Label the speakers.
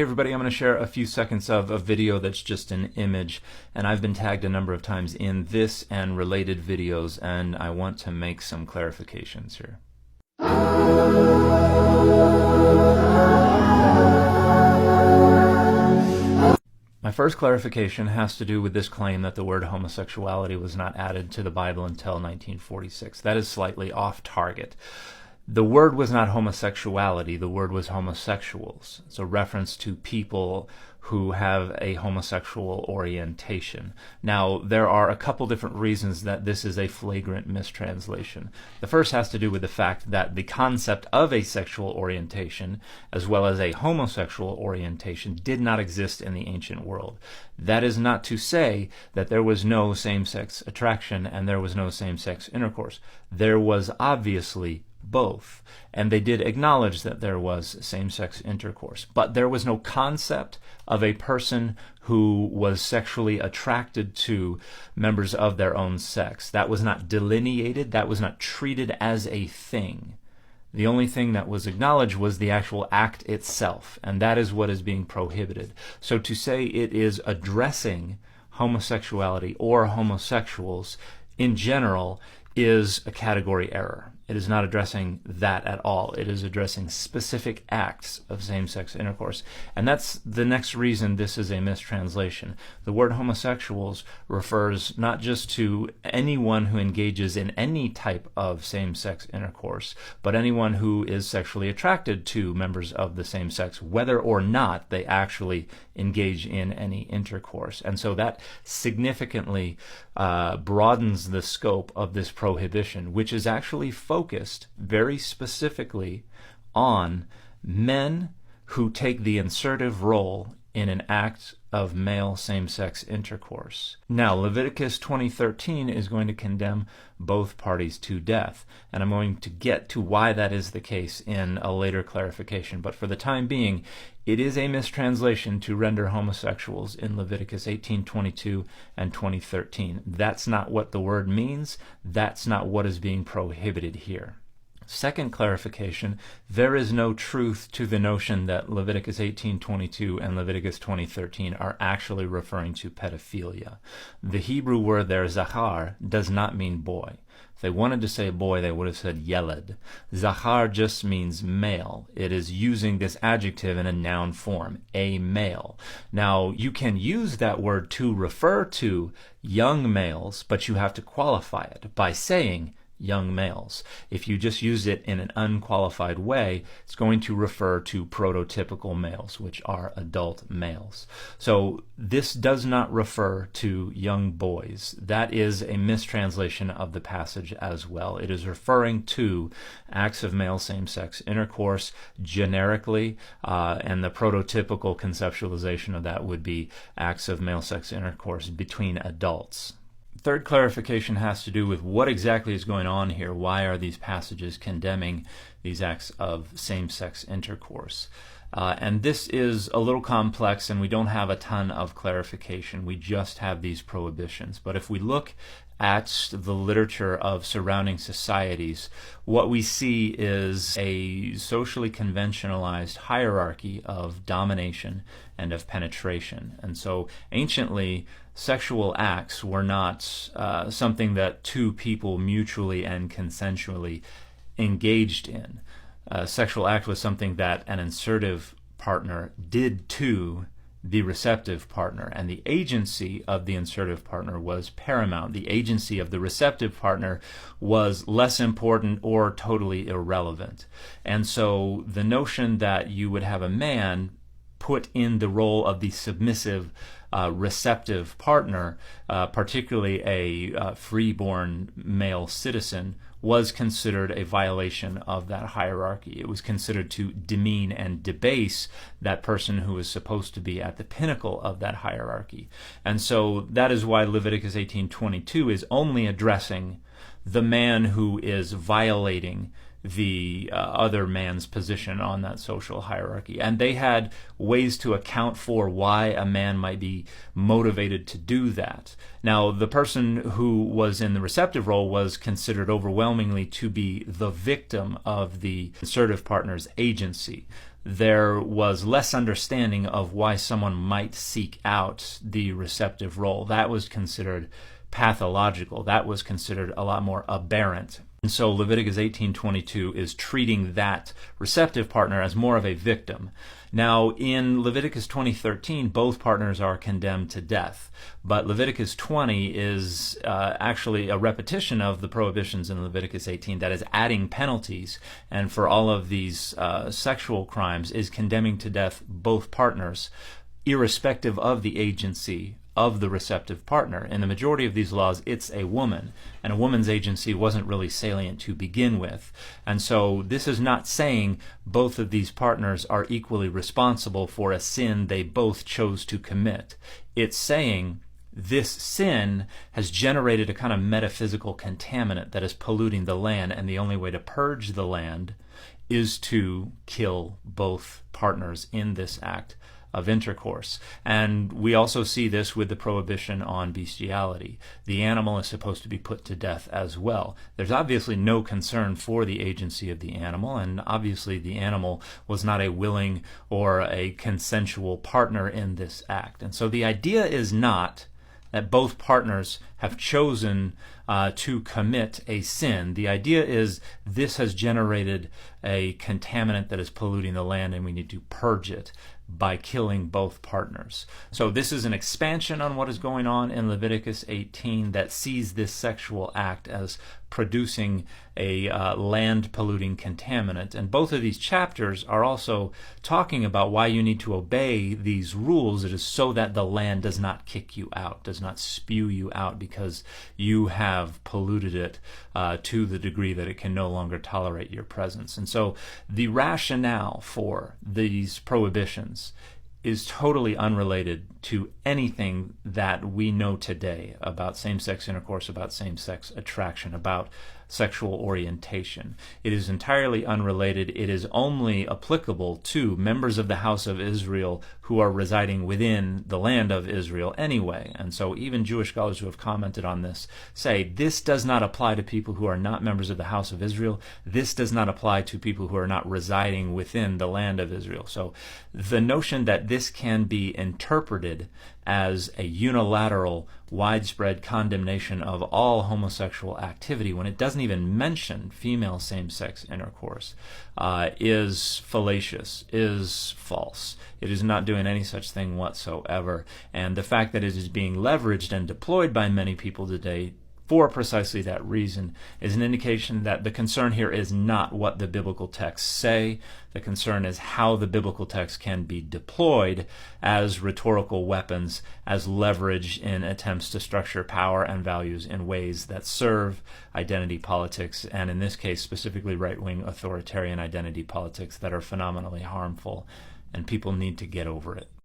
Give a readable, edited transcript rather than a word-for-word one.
Speaker 1: Hey everybody, I'm going to share a few seconds of a video that's just an image, and I've been tagged a number of times in this and related videos, and I want to make some clarifications here. My first clarification has to do with this claim that the word homosexuality was not added to the Bible until 1946. That is slightly off target. The word was not homosexuality, the word was homosexuals. It's a reference to people who have a homosexual orientation. Now, there are a couple different reasons that this is a flagrant mistranslation. The first has to do with the fact that the concept of a sexual orientation, as well as a homosexual orientation, did not exist in the ancient world. That is not to say that there was no same-sex attraction and there was no same-sex intercourse. There was obviously both, and they did acknowledge that there was same-sex intercourse, but there was no concept of a person who was sexually attracted to members of their own sex. That was not delineated, that was not treated as a thing. The only thing that was acknowledged was the actual act itself, and that is what is being prohibited. So to say it is addressing homosexuality or homosexuals in general is a category error. It is not addressing that at all. It is addressing specific acts of same-sex intercourse. And that's the next reason this is a mistranslation. The word homosexuals refers not just to anyone who engages in any type of same-sex intercourse, but anyone who is sexually attracted to members of the same sex, whether or not they actually engage in any intercourse. And so that significantly broadens the scope of this prohibition, which is actually focused very specifically on men who take the insertive role in an act of male same-sex intercourse. Now, Leviticus 20:13 is going to condemn both parties to death, and I'm going to get to why that is the case in a later clarification, but for the time being, it is a mistranslation to render homosexuals in Leviticus 18:22 and 20:13. That's not what the word means. That's not what is being prohibited here. Second clarification, there is no truth to the notion that Leviticus 18:22 and Leviticus 20:13 are actually referring to pedophilia. The Hebrew word there, zachar, does not mean boy. If they wanted to say boy, they would have said yeled. Zachar just means male. It is using this adjective in a noun form, a male. Now, you can use that word to refer to young males, but you have to qualify it by saying young males. If you just use it in an unqualified way, it's going to refer to prototypical males, which are adult males. So this does not refer to young boys. That is a mistranslation of the passage as well. It is referring to acts of male same-sex intercourse generically, and the prototypical conceptualization of that would be acts of male sex intercourse between adults. Third clarification has to do with what exactly is going on here. Why are these passages condemning these acts of same-sex intercourse? And this is a little complex, and we don't have a ton of clarification. We just have these prohibitions. But if we look at the literature of surrounding societies, what we see is a socially conventionalized hierarchy of domination and of penetration. And so anciently, sexual acts were not something that two people mutually and consensually engaged in. A sexual act was something that an insertive partner did to the receptive partner, and the agency of the insertive partner was paramount. The agency of the receptive partner was less important or totally irrelevant. And so the notion that you would have a man put in the role of the submissive receptive partner, particularly a freeborn male citizen, was considered a violation of that hierarchy. It was considered to demean and debase that person who was supposed to be at the pinnacle of that hierarchy. And so that is why Leviticus 18:22 is only addressing the man who is violating the other man's position on that social hierarchy. And they had ways to account for why a man might be motivated to do that. Now, the person who was in the receptive role was considered overwhelmingly to be the victim of the insertive partner's agency. there was less understanding of why someone might seek out the receptive role. That was considered pathological. That was considered a lot more aberrant. And so Leviticus 18:22 is treating that receptive partner as more of a victim. Now, in Leviticus 20:13, both partners are condemned to death. But Leviticus 20 is actually a repetition of the prohibitions in Leviticus 18, that is adding penalties, and for all of these sexual crimes is condemning to death both partners, irrespective of the agency of the receptive partner. In the majority of these laws, it's a woman, and a woman's agency wasn't really salient to begin with. And so this is not saying both of these partners are equally responsible for a sin they both chose to commit. It's saying this sin has generated a kind of metaphysical contaminant that is polluting the land, and the only way to purge the land is to kill both partners in this act of intercourse. And we also see this with the prohibition on bestiality. The animal is supposed to be put to death as well. There's obviously no concern for the agency of the animal, and obviously the animal was not a willing or a consensual partner in this act. And so the idea is not that both partners have chosen to commit a sin. The idea is this has generated a contaminant that is polluting the land, and we need to purge it by killing both partners. So this is an expansion on what is going on in Leviticus 18 that sees this sexual act as producing a land-polluting contaminant. And both of these chapters are also talking about why you need to obey these rules. It is so that the land does not kick you out, does not spew you out because you have polluted it to the degree that it can no longer tolerate your presence. And so the rationale for these prohibitions is totally unrelated to anything that we know today about same-sex intercourse, about same-sex attraction, about sexual orientation. It is entirely unrelated. It is only applicable to members of the house of Israel who are residing within the land of Israel anyway. And so even Jewish scholars who have commented on this say this does not apply to people who are not members of the house of Israel. This does not apply to people who are not residing within the land of Israel. So the notion that this can be interpreted as a unilateral, widespread condemnation of all homosexual activity when it doesn't even mention female same-sex intercourse is fallacious, is false. It is not doing any such thing whatsoever. And the fact that it is being leveraged and deployed by many people today for precisely that reason is an indication that the concern here is not what the biblical texts say. The concern is how the biblical text can be deployed as rhetorical weapons, as leverage in attempts to structure power and values in ways that serve identity politics, and in this case specifically right-wing authoritarian identity politics that are phenomenally harmful, and people need to get over it.